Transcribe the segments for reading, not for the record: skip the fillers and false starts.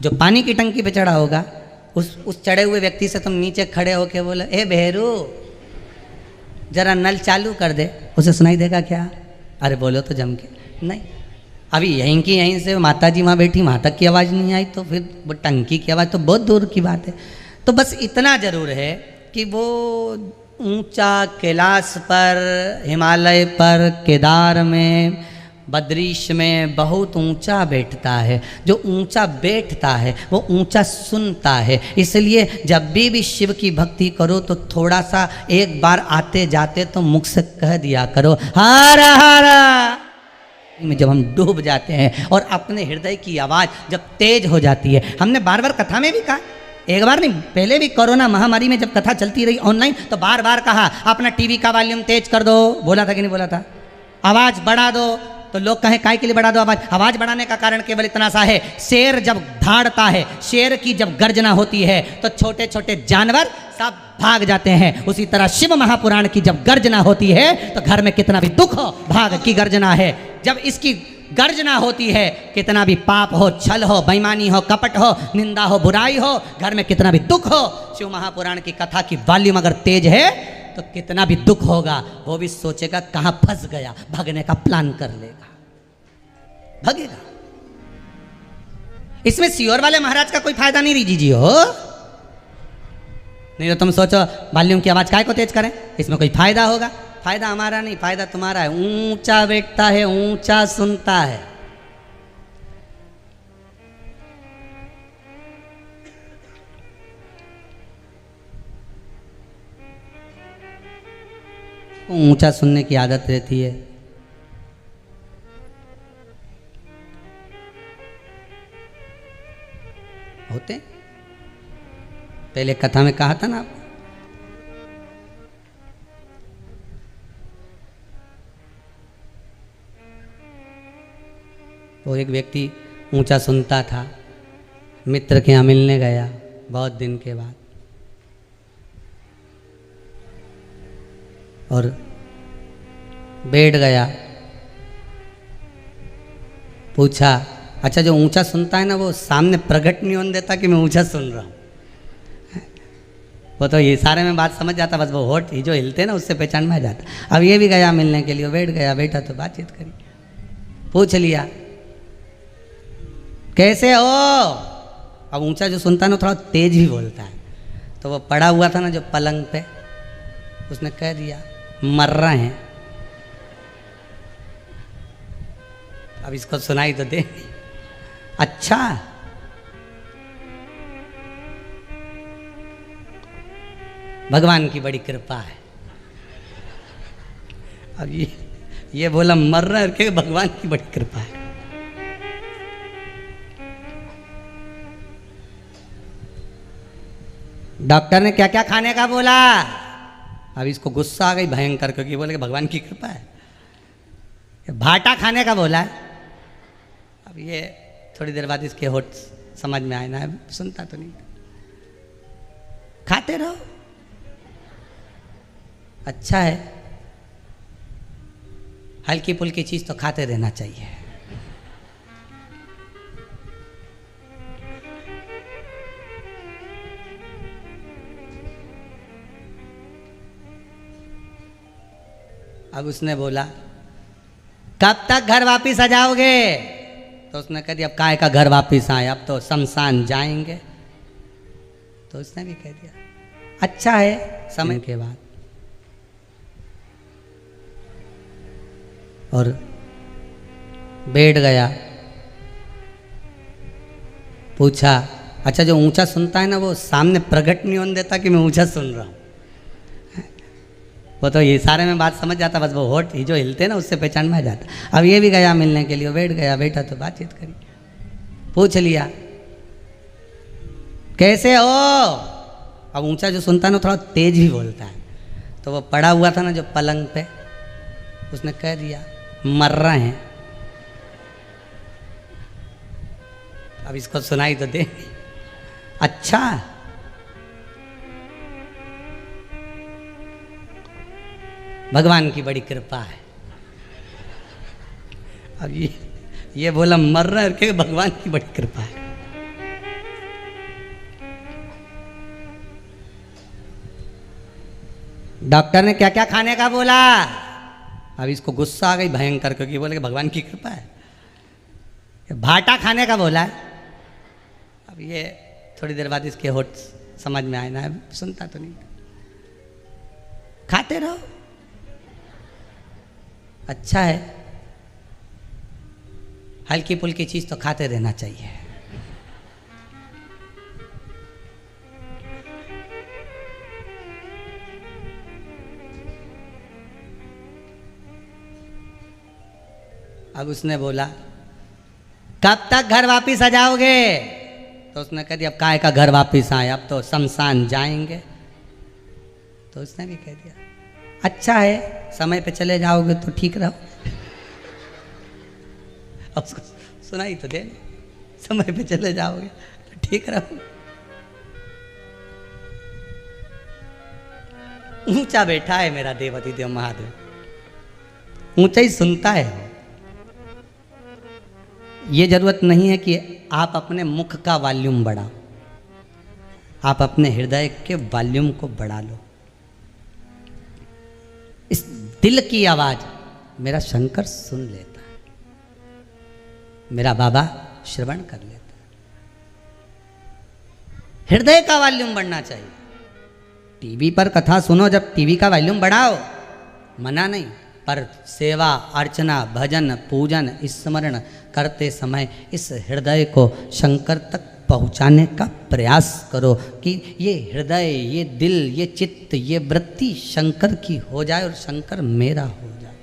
जो पानी की टंकी पे चढ़ा होगा उस चढ़े हुए व्यक्ति से तुम नीचे खड़े होके बोले, ए बहरू जरा नल चालू कर दे, उसे सुनाई देगा क्या? अरे बोलो तो जम के, नहीं। अभी यहीं से माता जी वहाँ बैठी, वहाँ तक की आवाज़ नहीं आई, तो फिर वो टंकी की आवाज़ तो बहुत दूर की बात है। तो बस इतना ज़रूर है कि वो ऊंचा कैलाश पर, हिमालय पर, केदार में, बद्रीश में बहुत ऊंचा बैठता है। जो ऊंचा बैठता है वो ऊंचा सुनता है। इसलिए जब भी शिव की भक्ति करो तो थोड़ा सा एक बार आते जाते तो मुख से कह दिया करो हर हर। में जब हम डूब जाते हैं और अपने हृदय की आवाज़ जब तेज हो जाती है, हमने बार बार कथा में भी कहा, एक बार नहीं, पहले भी कोरोना महामारी में जब कथा चलती रही ऑनलाइन तो बार बार कहा अपना टीवी का वॉल्यूम तेज कर दो। बोला था कि नहीं बोला था? आवाज़ बढ़ा दो। तो लोग कहें काय के लिए बढ़ा दो आवाज़? आवाज़ बढ़ाने का कारण केवल इतना सा है, शेर जब धाड़ता है, शेर की जब गर्जना होती है तो छोटे छोटे जानवर सब भाग जाते हैं। उसी तरह शिव महापुराण की जब गर्जना होती है तो घर में कितना भी दुख हो, भाग की गर्जना है। जब इसकी गर्जना होती है, कितना भी पाप हो, छल हो, बेईमानी हो, कपट हो, निंदा हो, बुराई हो, घर में कितना भी दुख हो, शिव महापुराण की कथा की वॉल्यूम अगर तेज है तो कितना भी दुख होगा वो भी सोचेगा कहाँ फंस गया, भागने का प्लान कर लेगा, भागेगा। इसमें सियोर वाले महाराज का कोई फायदा नहीं दीजिए हो, नहीं तो तुम सोचो वॉल्यूम की आवाज काय को तेज करें, इसमें कोई फायदा होगा? फायदा हमारा नहीं, फायदा तुम्हारा है। ऊंचा बैठता है, ऊंचा सुनता है। ऊंचा सुनने की आदत रहती है। होते पहले कथा में कहा था ना आपको, वो एक व्यक्ति ऊंचा सुनता था, मित्र के यहाँ मिलने गया बहुत दिन के बाद, और बैठ गया। पूछा, अच्छा जो ऊंचा सुनता है ना वो सामने प्रकट नहीं होने देता कि मैं ऊंचा सुन रहा हूँ? वो तो ये सारे में बात समझ जाता, बस वो होठ ही जो हिलते ना उससे पहचान में आ जाता। अब ये भी गया मिलने के लिए, बैठ गया, बैठा तो बातचीत करी, पूछ लिया कैसे हो। अब ऊंचा जो सुनता है ना थोड़ा तेज भी बोलता है, तो वो पड़ा हुआ था ना जो पलंग पे, उसने कह दिया मर रहे हैं। अब इसको सुनाई तो दे। अच्छा, भगवान की बड़ी कृपा है। अब ये बोला मर रहे हैं, कि भगवान की बड़ी कृपा है। डॉक्टर ने क्या क्या खाने का बोला, अब इसको गुस्सा आ गई भयंकर, क्योंकि बोले कि भगवान की कृपा है। भाटा खाने का बोला। अब ये थोड़ी देर बाद इसके होठ समझ में आए ना, सुनता तो नहीं। खाते रहो, अच्छा है, हल्की फुल्की चीज तो खाते रहना चाहिए। अब उसने बोला कब तक घर वापिस आ जाओगे? तो उसने कह दिया अब काय का घर वापिस आए, अब तो शमशान जाएंगे। तो उसने भी कह दिया अच्छा है, समय के बाद। और बैठ गया। पूछा, अच्छा जो ऊंचा सुनता है ना वो सामने प्रकट नहीं होने देता कि मैं ऊंचा सुन रहा हूँ? वो तो ये सारे में बात समझ जाता, बस वो होठ ही जो हिलते ना उससे पहचान में आ जाता। अब ये भी गया मिलने के लिए, बैठ गया, बैठा तो बातचीत करी, पूछ लिया कैसे हो। अब ऊंचा जो सुनता है ना थोड़ा तेज भी बोलता है, तो वो पड़ा हुआ था ना जो पलंग पे, उसने कह दिया मर रहे हैं। अब इसको सुनाई तो दे। अच्छा, भगवान की बड़ी कृपा है। अब ये बोला मर रहा है, कि भगवान की बड़ी कृपा है। डॉक्टर ने क्या क्या खाने का बोला। अब इसको गुस्सा आ गई भयंकर, क्योंकि बोले कि भगवान की कृपा है। भाटा खाने का बोला है। अब ये थोड़ी देर बाद इसके होठ समझ में आए ना, सुनता तो नहीं। खाते रहो, अच्छा है, हल्की फुल्की चीज तो खाते रहना चाहिए। अब उसने बोला कब तक घर वापिस आ जाओगे? तो उसने कह दिया अब काहे का घर वापिस आए, अब तो शमशान जाएंगे। तो उसने भी कह दिया अच्छा है, समय पे चले जाओगे तो ठीक रहो। अब उसको सुनाई तो दे, समय पे चले जाओगे तो ठीक रहो। ऊंचा बैठा है मेरा देवाधिदेव महादेव, ऊंचा ही सुनता है। ये जरूरत नहीं है कि आप अपने मुख का वॉल्यूम बढ़ाओ, आप अपने हृदय के वॉल्यूम को बढ़ा लो। इस दिल की आवाज मेरा शंकर सुन लेता है, मेरा बाबा श्रवण कर लेता है। हृदय का वॉल्यूम बढ़ना चाहिए। टीवी पर कथा सुनो, जब टीवी का वॉल्यूम बढ़ाओ, मना नहीं, पर सेवा अर्चना भजन पूजन स्मरण करते समय इस हृदय को शंकर तक पहुंचाने का प्रयास करो कि ये हृदय, ये दिल, ये चित्त, ये वृत्ति शंकर की हो जाए और शंकर मेरा हो जाए।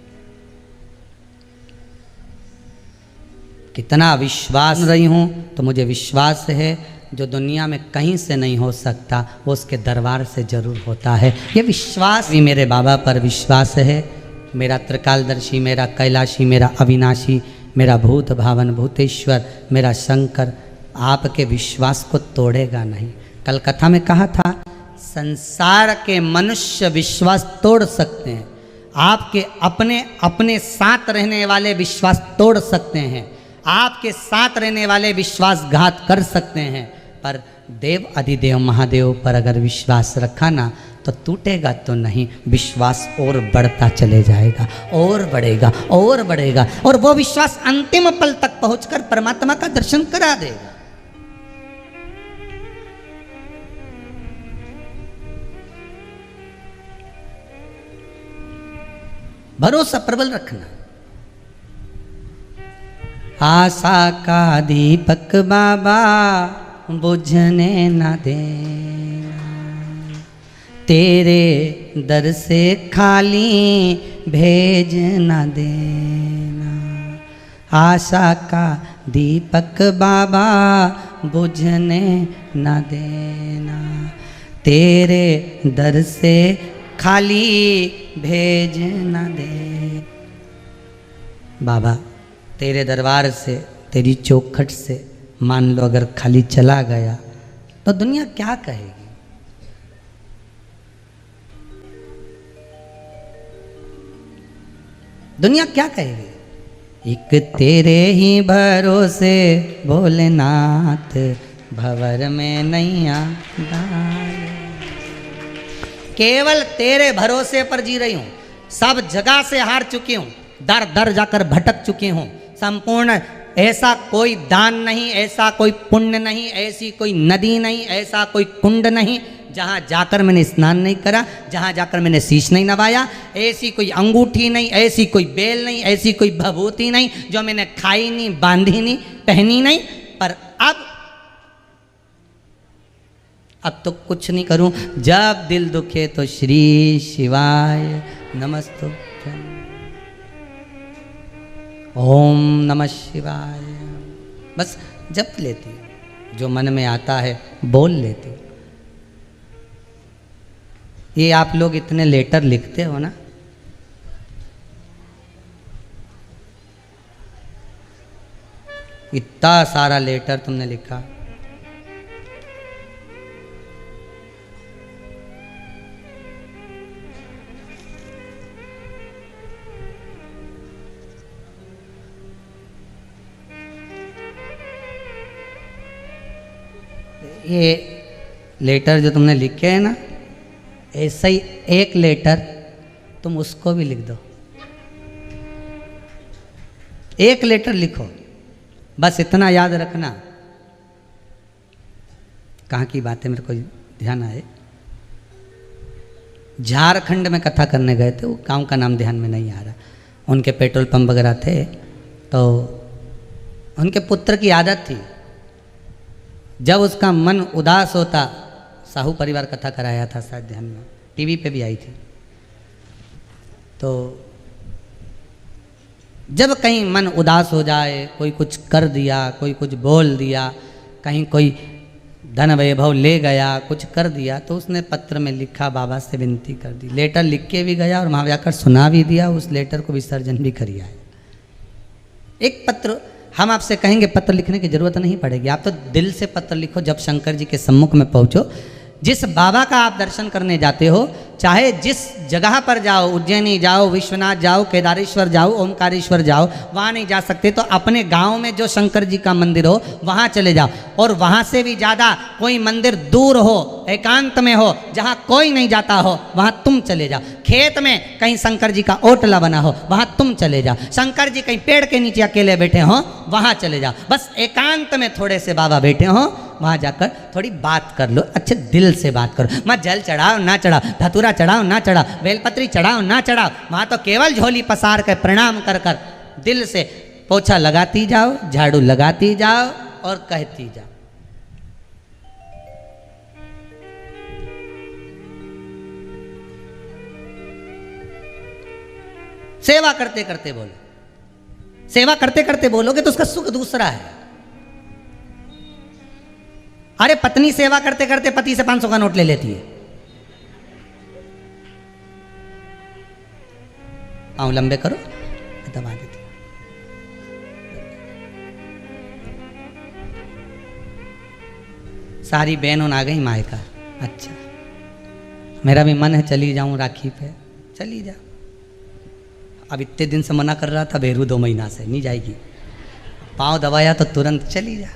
कितना विश्वास रही हूं, तो मुझे विश्वास है जो दुनिया में कहीं से नहीं हो सकता वो उसके दरबार से जरूर होता है। ये विश्वास भी मेरे बाबा पर विश्वास है। मेरा त्रिकालदर्शी, मेरा कैलाशी, मेरा अविनाशी, मेरा भूत भावन भूतेश्वर, मेरा शंकर आपके विश्वास को तोड़ेगा नहीं। कल कथा में कहा था संसार के मनुष्य विश्वास तोड़ सकते हैं, आपके अपने अपने साथ रहने वाले विश्वास तोड़ सकते हैं, आपके साथ रहने वाले विश्वासघात कर सकते हैं, पर देव अधिदेव महादेव पर अगर विश्वास रखा ना तो टूटेगा तो नहीं, विश्वास और बढ़ता चले जाएगा, और बढ़ेगा और बढ़ेगा, और वो विश्वास अंतिम पल तक पहुंचकर परमात्मा का दर्शन करा देगा। भरोसा प्रबल रखना। आशा का दीपक बाबा बुझने न देना, तेरे दर से खाली भेज न देना। आशा का दीपक बाबा बुझने न देना, तेरे दर से खाली भेज न दे। बाबा तेरे दरबार से, तेरी चौखट से मान लो अगर खाली चला गया तो दुनिया क्या कहेगी? दुनिया क्या कहेगी? एक तेरे ही भरोसे भोलेनाथ भंवर में नैया डाले। केवल तेरे भरोसे पर जी रही हूं, सब जगह से हार चुकी हूं, दर दर जाकर भटक चुकी हूं। संपूर्ण ऐसा कोई दान नहीं, ऐसा कोई पुण्य नहीं, ऐसी कोई नदी नहीं, ऐसा कोई कुंड नहीं जहाँ जाकर मैंने स्नान नहीं करा, जहाँ जाकर मैंने शीश नहीं नवाया, ऐसी कोई अंगूठी नहीं, ऐसी कोई बेल नहीं, ऐसी कोई भभूति नहीं जो मैंने खाई नहीं, बांधी नहीं, पहनी नहीं। पर अब तो कुछ नहीं करूं, जब दिल दुखे तो श्री शिवाय नमस्तुभ्यं, ओम नमः शिवाय, बस जप लेती हूँ, जो मन में आता है बोल लेती हूँ। ये आप लोग इतने लेटर लिखते हो ना, इतना सारा लेटर तुमने लिखा, ये लेटर जो तुमने लिखे हैं ना, ऐसा ही एक लेटर तुम उसको भी लिख दो, एक लेटर लिखो, बस इतना याद रखना। कहाँ की बात है मेरे को ध्यान आए, झारखंड में कथा करने गए थे, वो गांव का नाम ध्यान में नहीं आ रहा। उनके पेट्रोल पंप वगैरह थे, तो उनके पुत्र की आदत थी जब उसका मन उदास होता, साहू परिवार कथा कराया था शायद ध्यान में, टीवी पे भी आई थी, तो जब कहीं मन उदास हो जाए, कोई कुछ कर दिया, कोई कुछ बोल दिया, कहीं कोई धन वैभव ले गया, कुछ कर दिया, तो उसने पत्र में लिखा, बाबा से विनती कर दी, लेटर लिख के भी गया और वहाँ जाकर सुना भी दिया, उस लेटर को विसर्जन भी करिया है। एक पत्र हम आपसे कहेंगे, पत्र लिखने की जरूरत नहीं पड़ेगी, आप तो दिल से पत्र लिखो। जब शंकर जी के सम्मुख में पहुँचो, जिस बाबा का आप दर्शन करने जाते हो, चाहे जिस जगह पर जाओ, उज्जैनी जाओ, विश्वनाथ जाओ, केदारेश्वर जाओ, ओमकारेश्वर जाओ, वहाँ नहीं जा सकते तो अपने गांव में जो शंकर जी का मंदिर हो वहाँ चले जाओ, और वहाँ से भी ज़्यादा कोई मंदिर दूर हो, एकांत में हो, जहाँ कोई नहीं जाता हो, वहाँ तुम चले जाओ। खेत में कहीं शंकर जी का ओटला बना हो, वहाँ तुम चले जाओ। शंकर जी कहीं पेड़ के नीचे अकेले बैठे हो, वहाँ चले जाओ। बस एकांत में थोड़े से बाबा बैठे हो, वहाँ जाकर थोड़ी बात कर लो, अच्छे दिल से बात करो। मत जल चढ़ाओ ना चढ़ाओ, धतूरा चढ़ाओ ना चढ़ाओ, बेलपत्री चढ़ाओ ना चढ़ाओ, वहाँ तो केवल झोली पसार कर प्रणाम कर कर दिल से पोछा लगाती जाओ, झाड़ू लगाती जाओ और कहती जाओ। सेवा करते करते बोलो, सेवा करते करते बोलोगे तो उसका सुख दूसरा है। अरे पत्नी सेवा करते करते पति से 500 का नोट ले लेती है, पाँव लंबे करो, दबा देती। सारी बहनों आ गई मायका, अच्छा मेरा भी मन है चली जाऊं राखी पे, चली जा। अब इतने दिन से मना कर रहा था बेरू, 2 महीना से नहीं जाएगी, पाँव दबाया तो तुरंत चली जा।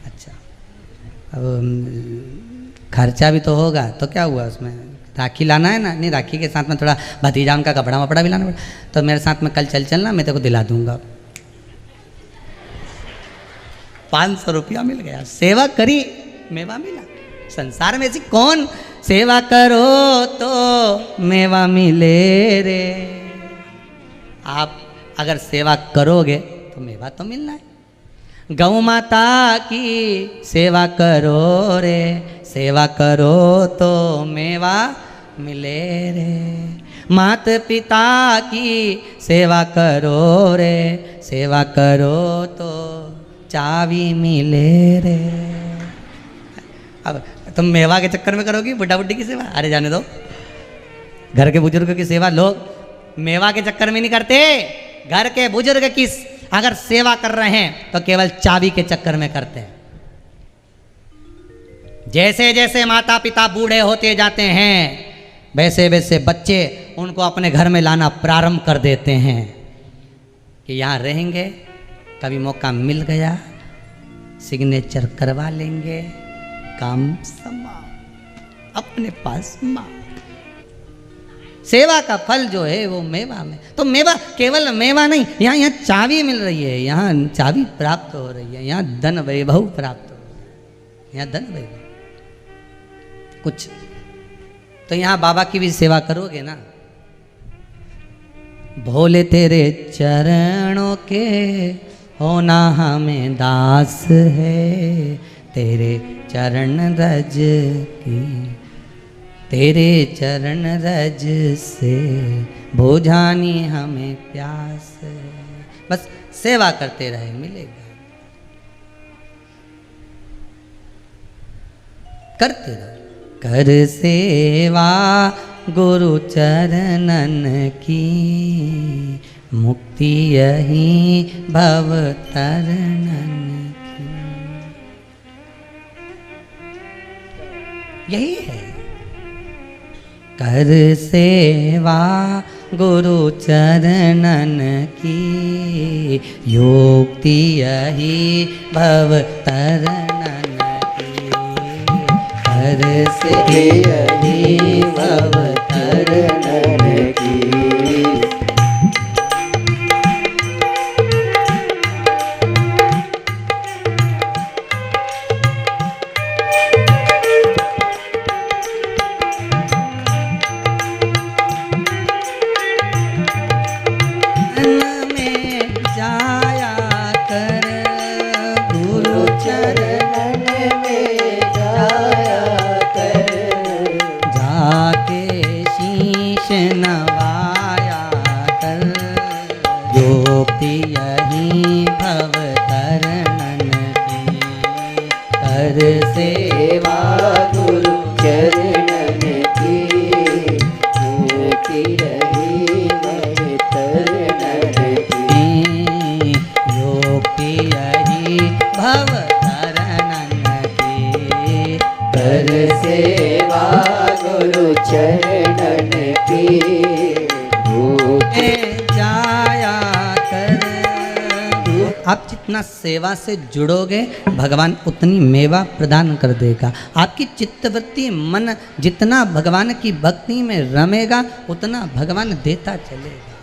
अच्छा अब खर्चा भी तो होगा, तो क्या हुआ उसमें, राखी लाना है ना, नहीं राखी के साथ में थोड़ा भतीजाम का कपड़ा वपड़ा भी लाना पड़ा, तो मेरे साथ में कल चलना, मैं तेरे को दिला दूंगा। 500 रुपया मिल गया, सेवा करी मेवा मिला। संसार में ऐसी कौन सेवा करो तो मेवा मिले रे। आप अगर सेवा करोगे तो मेवा तो मिलना है। गौ माता की सेवा करो रे, सेवा करो तो मेवा मिले रे। मात पिता की सेवा करो रे, सेवा करो तो चाबी मिले रे। अब तुम मेवा के चक्कर में करोगी बुढ़ा बुढ़ी की सेवा, अरे जाने दो। घर के बुजुर्ग की सेवा लोग मेवा के चक्कर में नहीं करते, घर के बुजुर्ग की अगर सेवा कर रहे हैं तो केवल चाबी के चक्कर में करते हैं। जैसे जैसे माता पिता बूढ़े होते जाते हैं वैसे वैसे बच्चे उनको अपने घर में लाना प्रारंभ कर देते हैं कि यहाँ रहेंगे, कभी मौका मिल गया सिग्नेचर करवा लेंगे, काम समाप्त, अपने पास माँ। सेवा का फल जो है वो मेवा में, तो मेवा केवल मेवा नहीं, यहाँ चाबी मिल रही है, यहाँ चाबी प्राप्त हो रही है, यहाँ धन वैभव प्राप्त हो रहा है, यहाँ धन वैभव कुछ। तो यहाँ बाबा की भी सेवा करोगे ना। भोले तेरे चरणों के होना हमें दास है, तेरे चरण रज की, तेरे चरण रज से बुझानी हमें प्यास है। बस सेवा करते रहे मिलेगा, करते रहो। कर सेवा गुरु चरणन की, मुक्ति यही भव तरणन की। यही है कर सेवा गुरु चरणन की, युक्ति यही भव तरणन की। कर से यही भव कर सेवा गुरु चरणन की भूखी रही मैं तरनन की। योगी यही भव तरनन की। कर सेवा गुरु चरणन की भूखी जाया कर। आप जितना सेवा से जुड़ोगे भगवान उतनी मेवा प्रदान कर देगा। आपकी चित्तवृत्ति मन जितना भगवान की भक्ति में रमेगा उतना भगवान देता चलेगा।